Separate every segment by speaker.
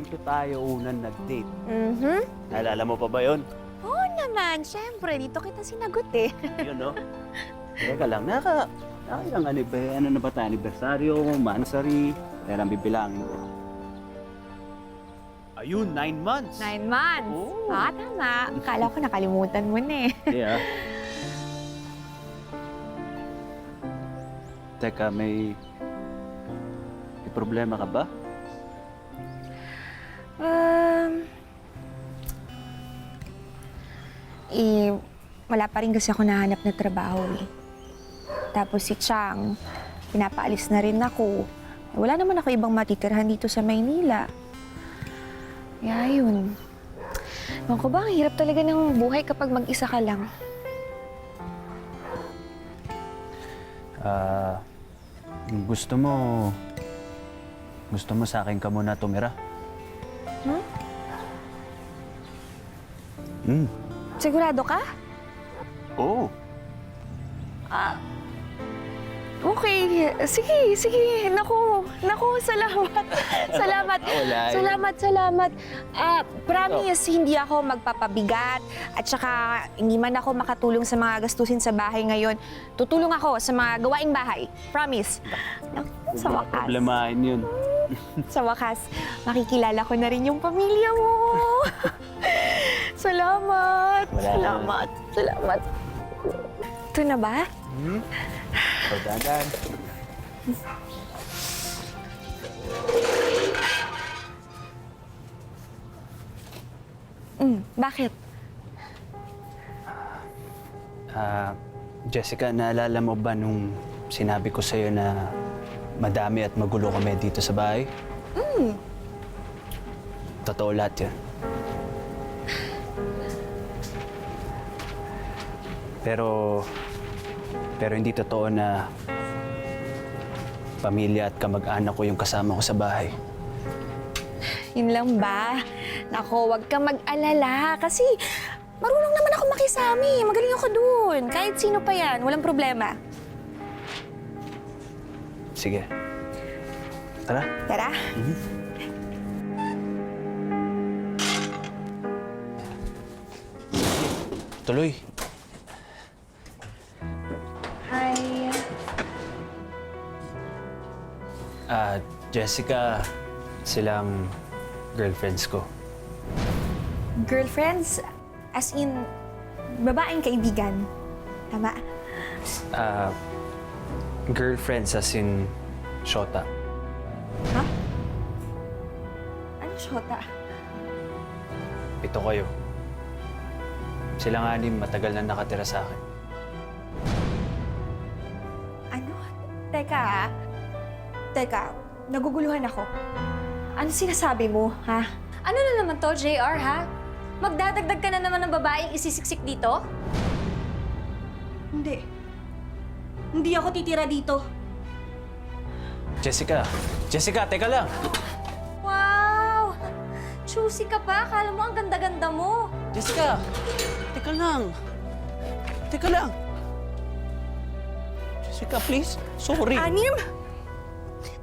Speaker 1: dito tayo unang nag-date.
Speaker 2: Mhm.
Speaker 1: Naalala mo pa ba yun?
Speaker 2: Oo naman, syempre. Dito kita sinagot eh.
Speaker 1: Yun, no? Teka lang, ano na ba tayo? Anibersaryo, mansary, kaya lang bibilangin ko. Ayun, 9 months.
Speaker 2: 9 months.
Speaker 1: Oo.
Speaker 2: Tama. Akala ko nakalimutan mo na eh.
Speaker 1: Yeah. Teka, may problema ka ba?
Speaker 2: Wala pa rin kasi ako nahanap na trabaho eh. Tapos si Chang, pinapaalis na rin ako. Wala naman ako ibang matitirhan dito sa Maynila. Kaya yun. Ewan ko ba, ang hirap talaga ng buhay kapag mag-isa ka lang.
Speaker 1: Gusto mo sa akin ka muna tumira?
Speaker 2: Huh?
Speaker 1: Hmm.
Speaker 2: Sigurado ka?
Speaker 1: Oo.
Speaker 2: Okay. Sige. Naku, salamat. Salamat. Promise, hindi ako magpapabigat. At saka, hindi man ako makatulong sa mga gastusin sa bahay ngayon. Tutulong ako sa mga gawaing bahay. Promise. Naku, sa wakas.
Speaker 1: Problemahin yun.
Speaker 2: Sa wakas, makikilala ko na rin yung pamilya mo. Salamat. Salamat. Ito na ba?
Speaker 1: Pagdadan.
Speaker 2: Bakit?
Speaker 1: Jessica, naalala mo ba nung sinabi ko sa'yo na madami at magulo kami dito sa bahay? Totoo lahat yan. Pero hindi totoo na pamilya at kamag-anak ko yung kasama ko sa bahay.
Speaker 2: Yun lang ba? Nako, wag kang mag-alala. Kasi marunong naman ako makisami. Magaling ako dun. Kahit sino pa yan, walang problema.
Speaker 1: Sige. Tara.
Speaker 2: Tara.
Speaker 1: Tuloy.
Speaker 2: Hi.
Speaker 1: Jessica, silang girlfriends ko.
Speaker 2: Girlfriends? As in, babaeng kaibigan. Tama?
Speaker 1: Girlfriends as in Shota.
Speaker 2: Ha? Ano, Shota?
Speaker 1: 7 kayo. Silang 6 matagal na nakatira sa akin.
Speaker 2: Ano? Teka, naguguluhan ako. Ano sinasabi mo, ha?
Speaker 3: Ano na naman to, JR, ha? Magdadagdag ka na naman ng babaeng isisiksik dito?
Speaker 4: Hindi. Hindi ako titira dito.
Speaker 1: Jessica, teka lang!
Speaker 3: Wow! Choosy ka pa. Akala mo ang ganda-ganda mo.
Speaker 1: Jessica, teka lang! Jessica, please. Sorry.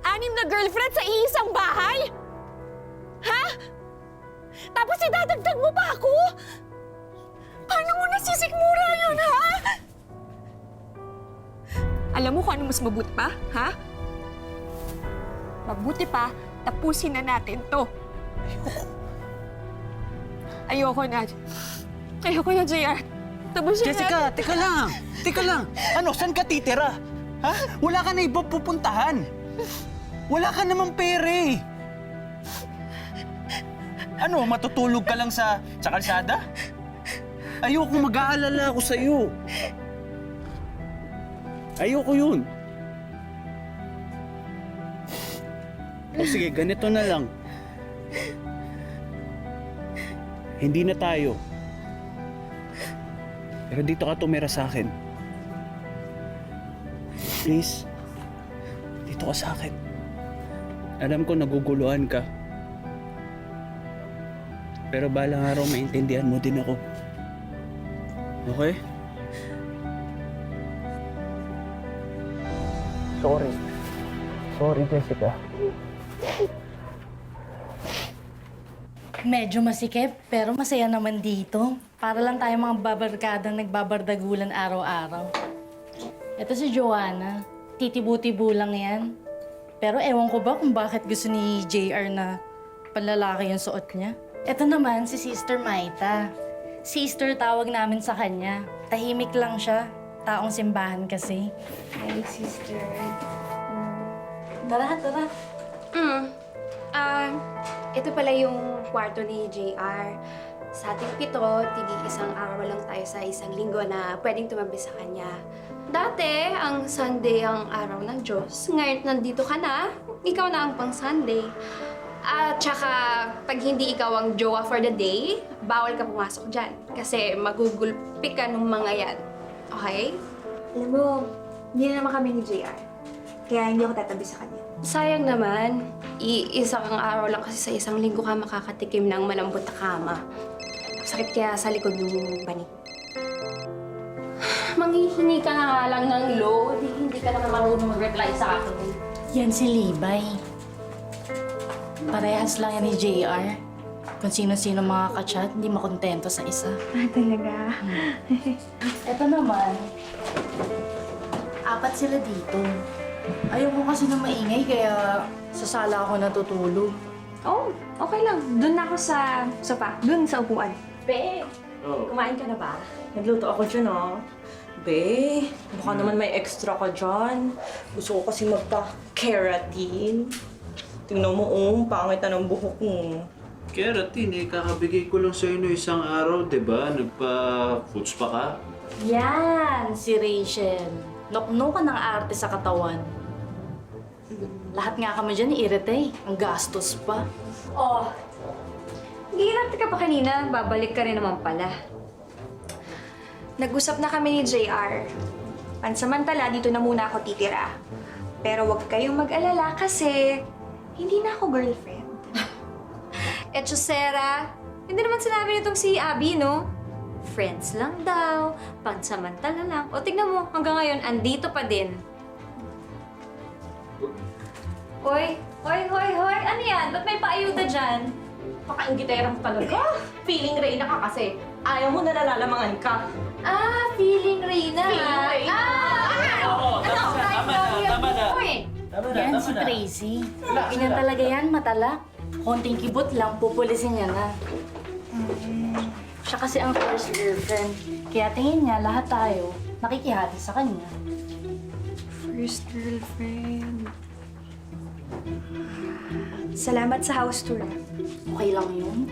Speaker 2: Anim na girlfriend sa iisang bahay? Ha? Tapos idadagdag mo pa ako? Paano mo nasisikmura yun, ha? Alam mo kung ano mas mabuti pa, ha? Mabuti pa, tapusin na natin to. Ayoko na, JR. Tapusin
Speaker 5: Jessica,
Speaker 2: natin.
Speaker 5: teka lang. Ano, saan ka titira? Ha? Wala ka na ibang pupuntahan. Wala ka namang pera eh. Ano, matutulog ka lang sa kalsada? Ayoko, mag-aalala ako sa'yo. Ayoko yun. O sige, ganito na lang. Hindi na tayo. Pero dito ka tumira sa akin. Please, dito ka sa akin. Alam ko naguguluhan ka. Pero balang araw maintindihan mo din ako. Okay? Sorry, Jessica.
Speaker 6: Medyo masikip, pero masaya naman dito. Para lang tayo mga babarkadang nagbabardagulan araw-araw. Ito si Joanna. Titibu-tibu lang yan. Pero ewan ko ba kung bakit gusto ni JR na panlalaki yung suot niya. Ito naman si Sister Maita. Sister tawag namin sa kanya. Tahimik lang siya. Taong simbahan kasi.
Speaker 2: Hi, sister.
Speaker 6: Tara, tara.
Speaker 7: Ito pala yung kwarto ni JR. Sa ating 7, tig-isang araw lang tayo sa isang linggo na pwedeng tumabi sa kanya. Dati, ang Sunday ang araw ng Diyos. Ngayon, nandito ka na, ikaw na ang pang Sunday. At saka, pag hindi ikaw ang jowa for the day, bawal ka pumasok dyan. Kasi magugulpi ka ng mga yan. Okay?
Speaker 2: Alam mo, hindi na naman kami ni JR. Kaya hindi ako tatabi sa kanya.
Speaker 7: Sayang naman. Isang araw lang kasi sa isang linggo ka makakatikim ng malambot na kama. Sakit kaya sa likod ng banig. Manghihingi ka na nga lang ng load. Hindi ka naman marunong mag-reply sa akin.
Speaker 6: Yan si Libay. Parehas lang yan ni JR. Kung sino-sino mga kachat, hindi makontento sa isa.
Speaker 2: Talaga?
Speaker 6: Ito naman, 4 sila dito. Ayoko kasi na maingay, kaya sa sala ako natutulog.
Speaker 2: Oh, okay lang. Doon na ako sa sofa. Doon sa upuan.
Speaker 4: Be, kumain ka na ba? Nagluto ako dyan, oh. Be, baka naman may extra ka dyan. Gusto ko kasi magpa-keratin. Tingnan mo, pangit na ng buhok mo.
Speaker 1: Keratin, kakabigay ko lang sa'yo no isang araw, di ba? Nagpa-foods pa ka?
Speaker 6: Yan, si Rachel. Nokno ka ng arte sa katawan. Lahat nga kami dyan i-irite. Ang gastos pa.
Speaker 3: Oh, ginat ka pa kanina, babalik ka rin naman pala.
Speaker 2: Nag-usap na kami ni JR. Pansamantala, dito na muna ako titira. Pero huwag kayong mag-alala kasi hindi na ako girlfriend.
Speaker 3: Sarah, hindi naman sinabi nitong si Abby, no? Friends lang daw, pansamantala lang. O tignan mo, hanggang ngayon, andito pa din. Hoy! Ano yan? Ba't may paayuda dyan?
Speaker 4: Pakaingitera mo talaga. Feeling Reyna ka kasi. Ayaw mo na nalalamangan ka.
Speaker 3: Ah, feeling Reyna.
Speaker 4: Feeling Reyna.
Speaker 1: Tama na.
Speaker 6: Yan si Tracy. Ganyan talaga yan, matala. Konting kibot lang, pupulisin niya na. Siya kasi ang first girlfriend. Kaya tingin niya, lahat tayo nakikihati sa kanya.
Speaker 2: First girlfriend. Salamat sa house tour.
Speaker 6: Okay lang yun.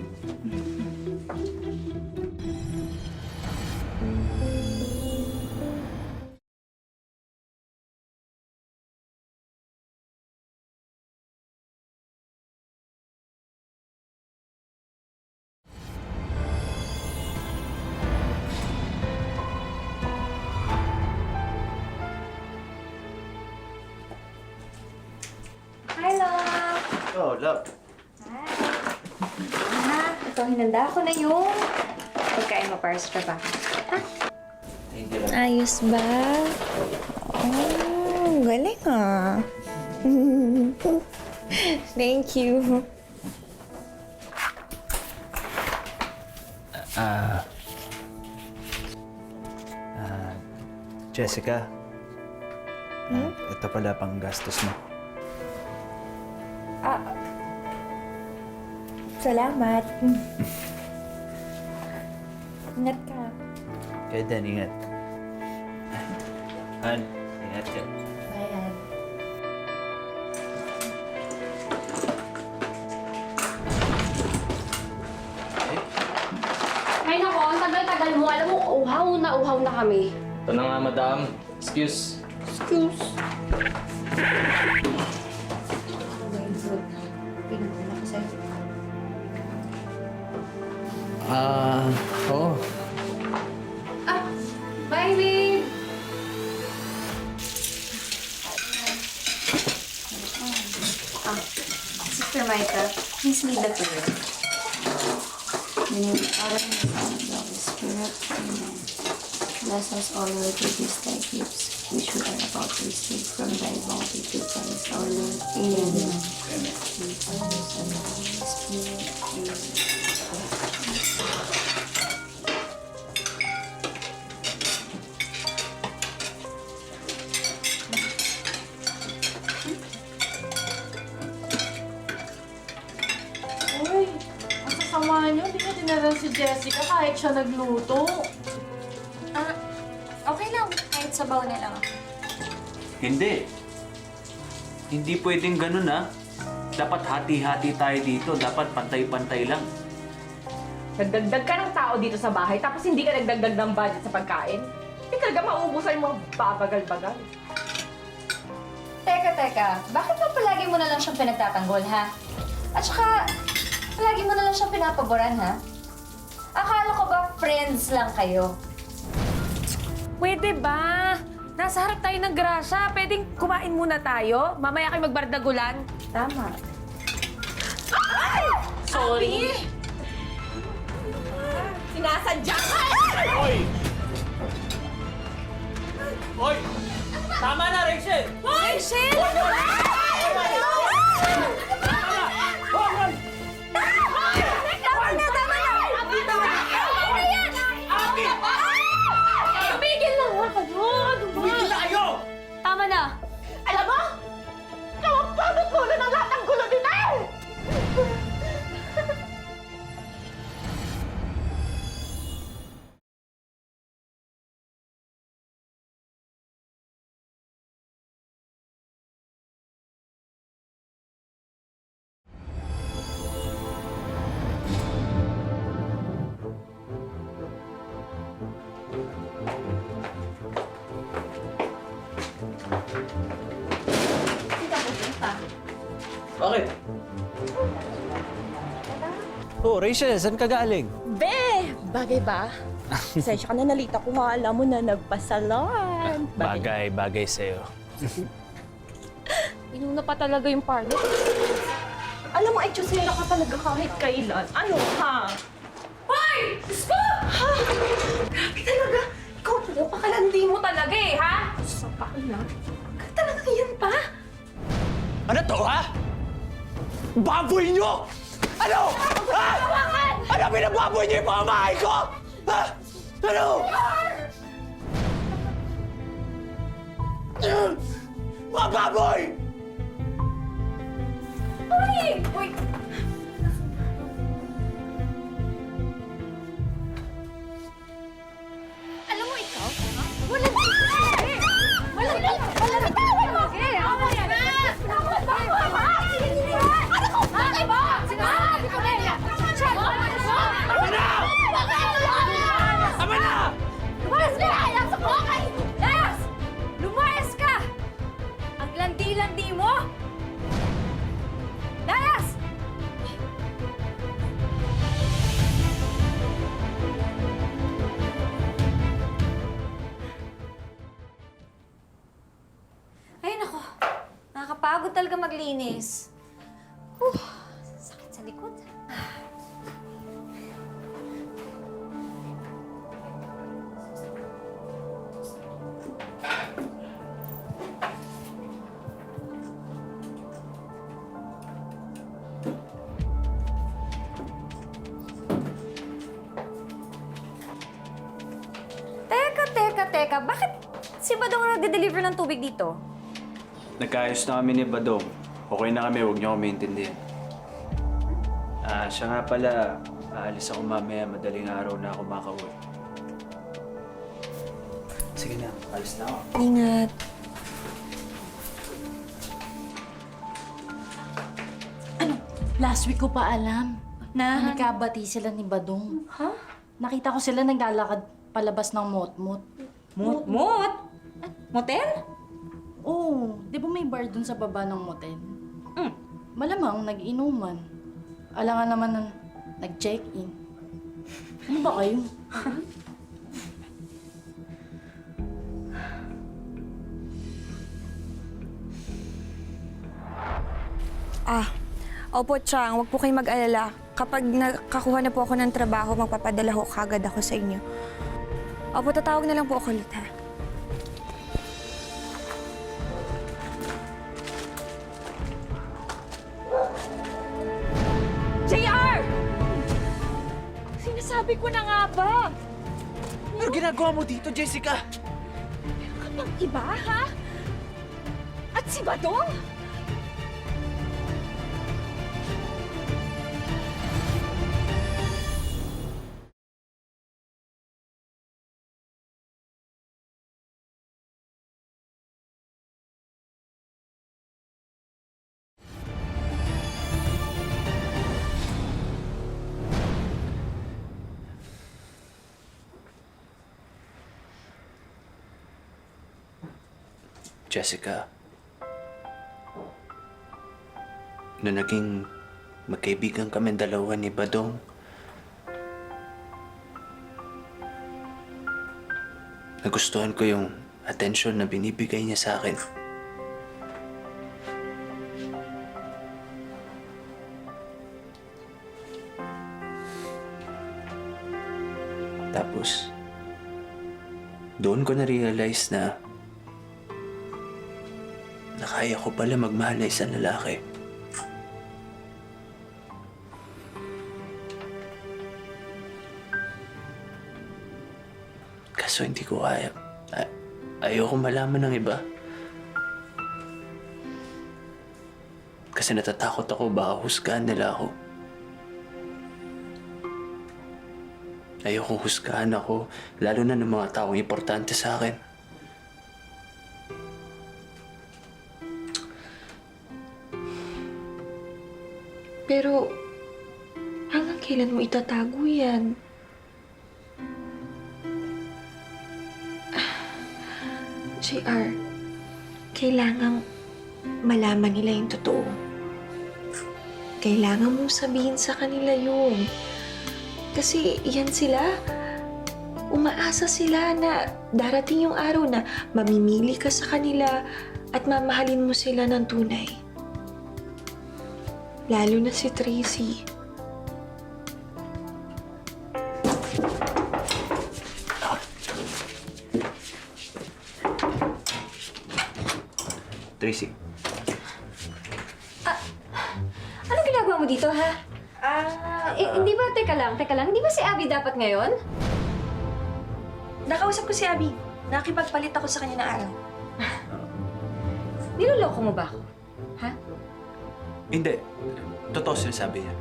Speaker 3: Hi, love!
Speaker 1: Oh, love.
Speaker 3: Ito, hinanda ko na yung pagkain mo para sa trabaho.
Speaker 1: Thank you, love.
Speaker 2: Ayos ba? Oh, galing ah. Thank you.
Speaker 5: Jessica, ito pala pang gastos mo.
Speaker 2: Salamat. Ingat ka.
Speaker 5: Kaya din, ingat.
Speaker 1: Han, ingat ka.
Speaker 6: Ayan.
Speaker 7: Ay nako, ang tagal-tagal mo. Alam mo, uhaw na kami.
Speaker 8: Ito na nga, madam. Excuse.
Speaker 5: Oo.
Speaker 7: Bye, babe! Sister Maita, please lead the prayer. In the name of the Father, and the Son, and the Holy Spirit. Amen. Bless us all, Lord, with these thy gifts, which we are about to receive from thy bounty through Christ our Lord. Amen. Amen. And the Father, Son, and the Holy Spirit. Amen.
Speaker 6: Uy, ang sasama niyo. Di ka dinaran si Jessica kahit siya nagluto.
Speaker 3: Okay lang. Kahit sabaw na lang ako.
Speaker 1: Hindi. Hindi pwedeng ganun ah. Dapat hati-hati tayo dito. Dapat pantay-pantay lang.
Speaker 4: Nagdagdag ka ng tao dito sa bahay, tapos hindi ka nagdagdag ng budget sa pagkain? Hindi talaga mauubusan yung mga babagal-bagal.
Speaker 3: Teka. Bakit ba palagi mo na lang siyang pinagtatanggol, ha? At saka, palagi mo na lang siyang pinapaboran, ha? Akala ko ba friends lang kayo?
Speaker 9: Pwede ba? Nasa harap tayo ng grasya. Pwedeng kumain muna tayo? Mamaya kayo magbardagulan?
Speaker 3: Tama.
Speaker 4: Sorry! Sinasadya ka!
Speaker 5: Hoy! Tama na, Rachel!
Speaker 9: Rachel!
Speaker 5: Tumigil na kayo!
Speaker 3: Tama na!
Speaker 4: Alam mo? Ikaw ang panutulo ng lahat ng gulo dito eh!
Speaker 5: Bakit? Oh, Rachel, saan ka galing?
Speaker 4: Be! Bagay ba? Pasensya ka na, nalita ko nga. Alam mo na, nagpasalon.
Speaker 5: Bagay sa'yo.
Speaker 3: Inuna pa talaga yung party.
Speaker 4: Alam mo, ay Chusera ka talaga kahit kailan. Ano, ha?
Speaker 9: Hoy! Diyos ko!
Speaker 4: Ha? Grabe talaga. Ikaw talaga, pakalandi mo
Speaker 9: Talaga eh, ha?
Speaker 4: sa pakila. Talaga yan pa?
Speaker 5: Ano to, ha? Baboy nyo! Ano? Ha? Ano pinababoy nyo yung pamamahay ko? Ha? Ano? Mga baboy!
Speaker 3: Uy! Alam mo ikaw, ha? Walang sinasabi! Walang bitawan mo! Okay, ako yan! Tama ba? Ano ko? Bakit ba? Sinasabi ko na yan!
Speaker 5: Tama na! Tama na!
Speaker 3: Lumayas ka! Ayos ako! Ayos! Lumayas ka! Ang landi-landi mo! Layas! Ay, nako. Nakakapagod talaga maglinis. Sakit sa likod. Teka. Bakit si Badong ang nagde-deliver ng tubig dito?
Speaker 1: Nagkaayos na kami ni Badong. Okay na kami, huwag niyo kami intindihan. Siya nga pala, aalis ako mamaya, madaling araw na ako makauwi. Sige na, alis na ako.
Speaker 2: Ingat.
Speaker 6: Last week ko pa alam na nagkabati sila ni Badong. Ha? Nakita ko sila naglalakad palabas ng mot-mot.
Speaker 4: Mut? Motel?
Speaker 6: Oo, di ba may bar dun sa baba ng motel? Malamang nag-inuman. Alangan naman ng nag-check-in. Ano ba kayo?
Speaker 2: Opo, Chang. Huwag po kayong mag-alala. Kapag nakakuha na po ako ng trabaho, magpapadala ho kagad ako sa inyo. Opo, tatawag na lang po ako ulit, ha?
Speaker 4: JR!
Speaker 9: Sinasabi ko na nga ba?
Speaker 5: Ano ginagawa mo dito, Jessica?
Speaker 9: Kapag iba, ha? At si Badong?
Speaker 5: Jessica, nung naging magkaibigan kami dalawa ni Badong, nagustuhan ko yung atensyon na binibigay niya sa akin. Tapos, doon ko na-realize na kaya ko pala magmahal na isang lalaki. Kaso hindi ko kaya. Ayoko malaman ng iba. Kasi natatakot ako baka husgahan nila ako. Ayokong husgahan ako, lalo na ng mga taong importante sa akin.
Speaker 2: Pero, hanggang kailan mo itatago yan? JR, kailangang malaman nila yung totoo. Kailangan mong sabihin sa kanila yun. Kasi yan sila, umaasa sila na darating yung araw na mamimili ka sa kanila at mamahalin mo sila ng tunay. Lalo na si Tracy.
Speaker 5: Tracy.
Speaker 7: Ano ginagawa mo dito, ha? Hindi ba, teka lang, hindi ba si Abby dapat ngayon?
Speaker 2: Nakausap ko si Abby. Nakipagpalit ako sa kanya ng araw.
Speaker 7: Niloloko mo ba ako? Ha?
Speaker 5: Hindi. Totoo sinasabi niya.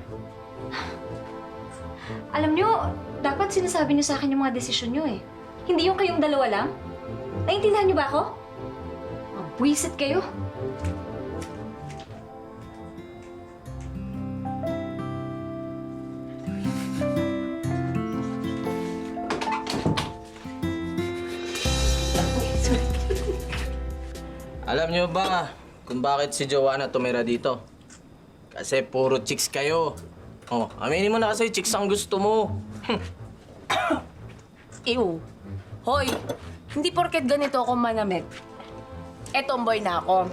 Speaker 7: Alam nyo, dapat sinasabi nyo sa akin yung mga desisyon nyo eh. Hindi yung kayong dalawa lang. Naintindihan nyo ba ako? Buwisit kayo.
Speaker 8: Alam niyo ba kung bakit si Joanna tumira dito? Kasi puro chicks kayo. Oh, aminin mo na kasi chicks ang gusto mo.
Speaker 9: Ew. Hoy, hindi porket ganito ako manamit. Tomboy na ako.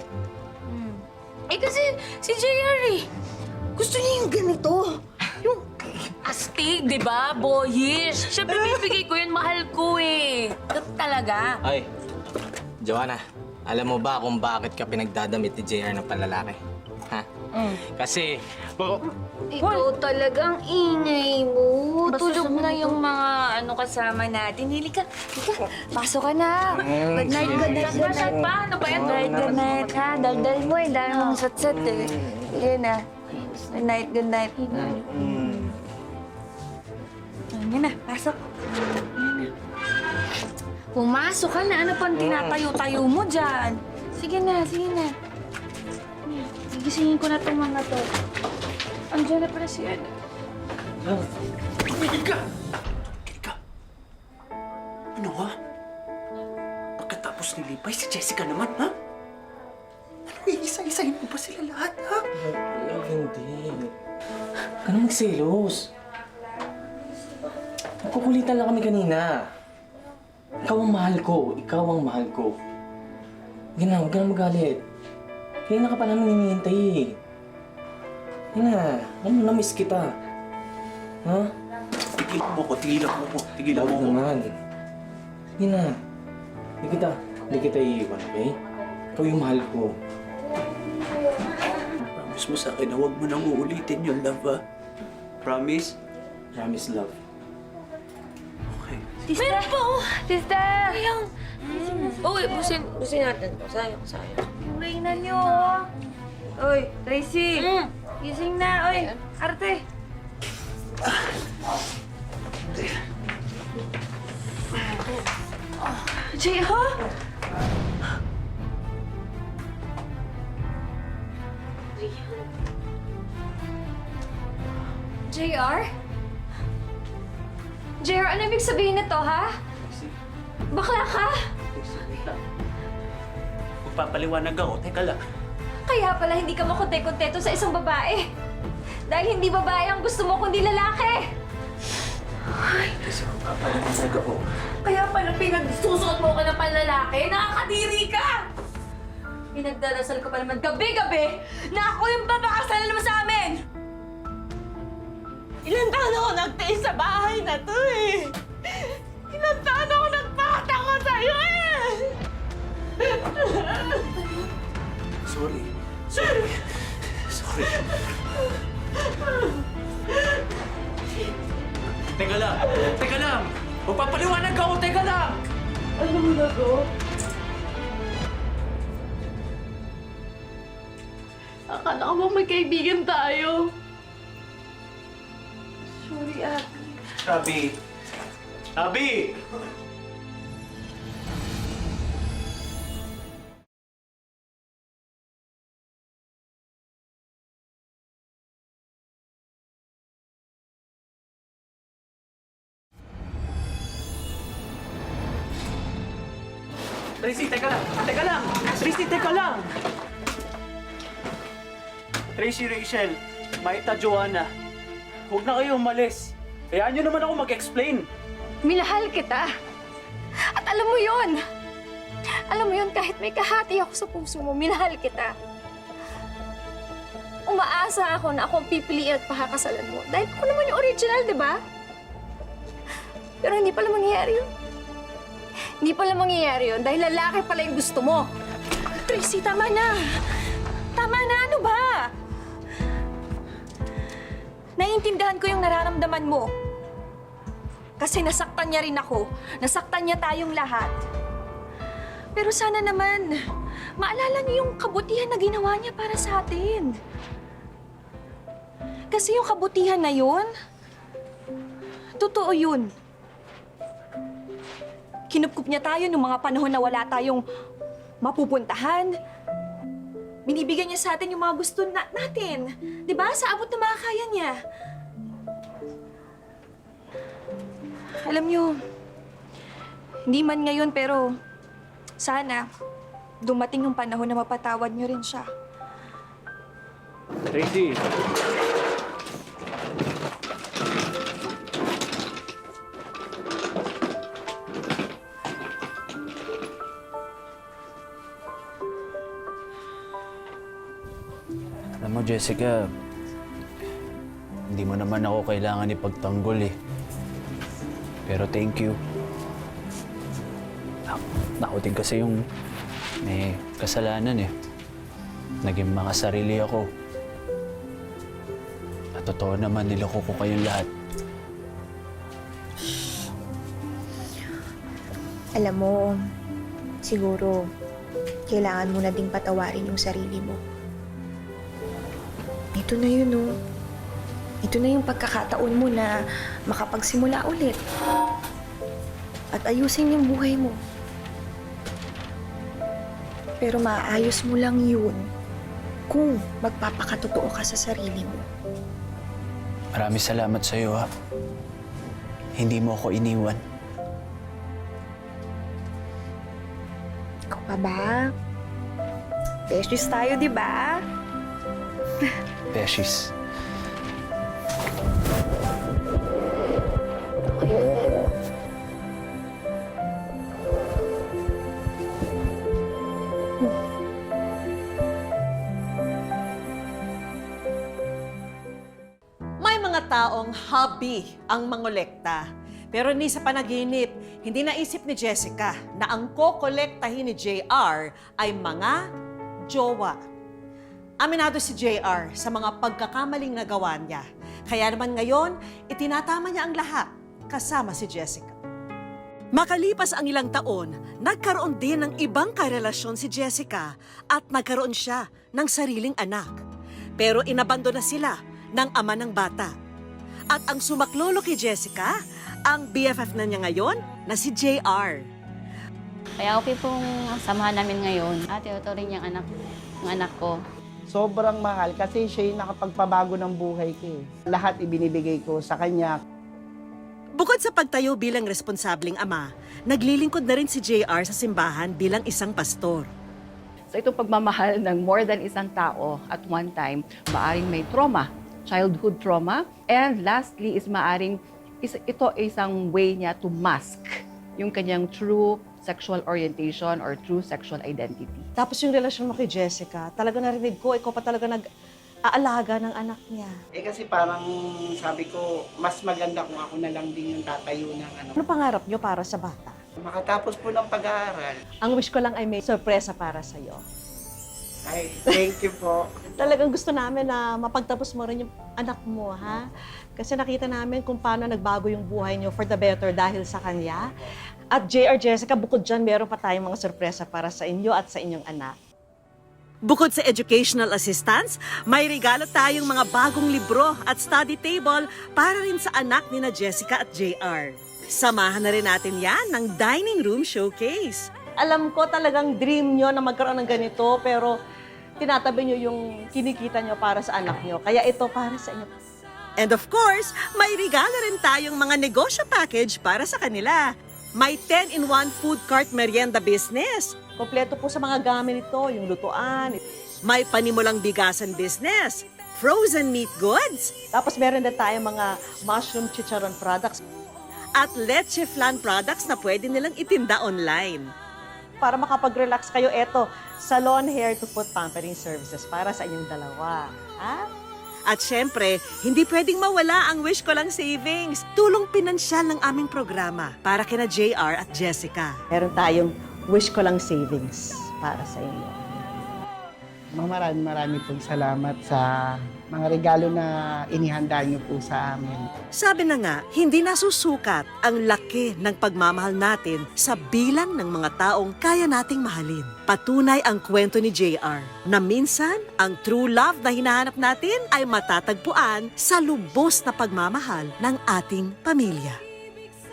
Speaker 9: Kasi si JR gusto niya yung ganito. Yung astig, di ba? Boyish. Siyempre, bibigay ko yun. Mahal ko eh. Talaga.
Speaker 8: Ay, Joanna, alam mo ba kung bakit ka pinagdadamit ni JR ng panlalaki? Ha? Kasi,
Speaker 7: Ikaw talagang ingay mo.
Speaker 9: Tulog na yung mga kasama natin. Hili ka.
Speaker 7: Pasok ka na. Good night, good night, good night.
Speaker 9: Pa, ano ba yan?
Speaker 7: Good night, ha? Daldal mo eh. Dahil mong sat-sat eh. Sige na. Good night, good night. Yan na, pasok.
Speaker 9: Pumasok ka na. Ano pang tinatayo-tayo mo dyan?
Speaker 7: Sige na, sige na. Gigisingin ko na itong mga to. Andiyan na pala si Ana.
Speaker 5: Tumigil ka! Tumigil ka! Ano ha? Pagkatapos ni Lipay, si Jessica naman, ha? Ano, iisa-isahin mo ba sila lahat, ha?
Speaker 8: hindi. Ka na magselos. Nagkukulitan lang kami kanina. Ikaw ang mahal ko. Ikaw ang mahal ko. Huwag ka na magalit. Kaya na ka pa namin hinihintay eh. Yan na, namiss kita. Ha?
Speaker 5: Tigilan mo ko, tigilan mo ko, tigilan mo
Speaker 8: Huwag
Speaker 5: ko.
Speaker 8: naman. Yan na. Hindi kita iiwan, okay? Ikaw yung mahal ko.
Speaker 5: Promise mo sa akin na huwag mo nang uulitin yung love, ha? Promise?
Speaker 8: Promise, love.
Speaker 3: Meron pa, oh!
Speaker 2: Sister!
Speaker 3: Sayang. Uy, busin natin to. Sayang.
Speaker 2: Yung reyna niyo, oh. Uy, Tracy! Gising na, uy! Arte! Jay, ha?
Speaker 7: JR? JR, ano ibig sabihin nito, ha? Bakla ka?
Speaker 5: Magpapaliwanag ako. Teka lang.
Speaker 7: Kaya pala hindi ka makonte-kontento sa isang babae. Dahil hindi babae ang gusto mo, kundi lalaki.
Speaker 5: Kasi magpapaliwanag ako.
Speaker 3: Kaya pala pinagsusuot mo ka ng panlalaki? Nakakadiri ka! Pinagdarasal ko pa naman gabi-gabi na ako yung papakasalan mo sa amin!
Speaker 4: Ilan taon ako nagtiis sa bahay na to eh. Ilan taon ako nagpakatako sa'yo eh.
Speaker 5: Sorry. Teka lang! Magpapaliwanag ako! Teka lang!
Speaker 4: Ano mo na ko? Akala ko bang may kaibigan tayo. Sorry, Ate.
Speaker 5: Abi! Tracy, teka lang! Tracy, teka lang! Tracy, Rachel, Maita, Joanna, huwag na kayo umalis. Hayaan nyo naman ako mag-explain.
Speaker 7: Minahal kita. At alam mo yon. Alam mo yon, kahit may kahati ako sa puso mo, minahal kita. Umaasa ako na ako ang pipiliin at pakakasalan mo. Dahil ako naman yung original, di ba? Pero hindi pala mangyayari yun. Hindi pala mangyayari yun dahil lalaki pala yung gusto mo.
Speaker 2: Tracy, tama na! Tama na, ano ba? Naiintindihan ko yung nararamdaman mo. Kasi nasaktan niya rin ako. Nasaktan niya tayong lahat. Pero sana naman, maalala niyo yung kabutihan na ginawa niya para sa atin. Kasi yung kabutihan na yun, totoo yun. Kinupkup niya tayo nung mga panahon na wala tayong mapupuntahan. Binibigyan niya sa atin yung mga gusto natin. Di ba? Sa abot na makakaya niya. Alam niyo, hindi man ngayon pero sana dumating yung panahon na mapatawad niyo rin siya.
Speaker 5: Tracy! Alam mo, Jessica, hindi mo naman ako kailangan ipagtanggol eh. Pero thank you. Ako din kasi yung may kasalanan eh. Naging makasarili ako. At totoo naman, niloko ko kayong lahat.
Speaker 2: Alam mo, siguro kailangan mo na ding patawarin yung sarili mo. Ito na yun, oh. Ito na yung pagkakataon mo na makapagsimula ulit. At ayusin yung buhay mo. Pero maayos mo lang yun kung magpapakatotoo ka sa sarili mo.
Speaker 5: Maraming salamat sa'yo, ha. Hindi mo ako iniwan.
Speaker 2: Ikaw pa ba? Besties tayo, di ba?
Speaker 5: Beshies.
Speaker 10: May mga taong hobby ang mangolekta. Pero ni sa panaginip, hindi naisip ni Jessica na ang kokolektahin ni JR ay mga jowa. Aminado si JR sa mga pagkakamaling nagawa niya. Kaya naman ngayon, itinatama niya ang lahat kasama si Jessica. Makalipas ang ilang taon, nagkaroon din ng ibang karelasyon si Jessica at nagkaroon siya ng sariling anak. Pero inabandona sila ng ama ng bata. At ang sumaklolo kay Jessica, ang BFF na niya ngayon na si JR.
Speaker 11: Kaya okay pong samahan namin ngayon. Ate, ito rin yung anak ko.
Speaker 12: Sobrang mahal kasi siya yung nakapagpabago ng buhay ko eh. Lahat ibinibigay ko sa kanya.
Speaker 10: Bukod sa pagtayo bilang responsableng ama, naglilingkod na rin si JR sa simbahan bilang isang pastor.
Speaker 13: So itong pagmamahal ng more than isang tao at one time, maaring may trauma, childhood trauma. And lastly is maaring, ito isang way niya to mask yung kanyang true sexual orientation or true sexual identity.
Speaker 10: Tapos yung relasyon mo kay Jessica, talaga narinig ko, ikaw pa talaga nag-aalaga ng anak niya.
Speaker 12: Eh kasi parang sabi ko, mas maganda kung ako na lang din yung tatayo ng ano.
Speaker 10: Ano pangarap niyo para sa bata?
Speaker 12: Makatapos po ng pag-aaral.
Speaker 10: Ang wish ko lang ay may sorpresa para sa'yo.
Speaker 12: Ay, thank you po.
Speaker 10: Talagang gusto namin na mapagtapos mo rin yung anak mo, ha? Kasi nakita namin kung paano nagbago yung buhay niyo for the better dahil sa kanya. At JR Jessica, bukod dyan, meron pa tayong mga sorpresa para sa inyo at sa inyong anak. Bukod sa educational assistance, may regalo tayong mga bagong libro at study table para rin sa anak ni na Jessica at JR. Samahan na rin natin yan ng dining room showcase. Alam ko talagang dream nyo na magkaroon ng ganito, pero tinatabi nyo yung kinikita nyo para sa anak nyo. Kaya ito para sa inyo. And of course, may regalo rin tayong mga negosyo package para sa kanila. May 10-in-1 food cart merienda business. Kompleto po sa mga gamit nito, yung lutuan. May panimulang bigasan business, frozen meat goods. Tapos meron din tayong mga mushroom chicharon products. At leche flan products na pwede nilang itinda online. Para makapag-relax kayo, eto, salon hair to foot pampering services para sa inyong dalawa. Ha? At syempre, hindi pwedeng mawala ang Wish Ko Lang Savings, tulong pinansyal ng aming programa para kina JR at Jessica. Meron tayong Wish Ko Lang Savings para sa inyo.
Speaker 12: Marami pong salamat sa mga regalo na inihanda niyo po sa amin.
Speaker 10: Sabi na nga, hindi nasusukat ang laki ng pagmamahal natin sa bilang ng mga taong kaya nating mahalin. Patunay ang kwento ni JR na minsan ang true love na hinahanap natin ay matatagpuan sa lubos na pagmamahal ng ating pamilya.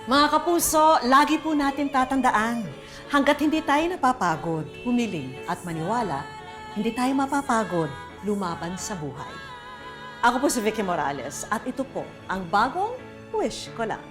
Speaker 10: Mga kapuso, lagi po natin tatandaan, hanggat hindi tayo napapagod, humiling at maniwala, hindi tayo mapapagod lumaban sa buhay. Ako po si Vicky Morales at ito po ang bagong Wish Ko Lang.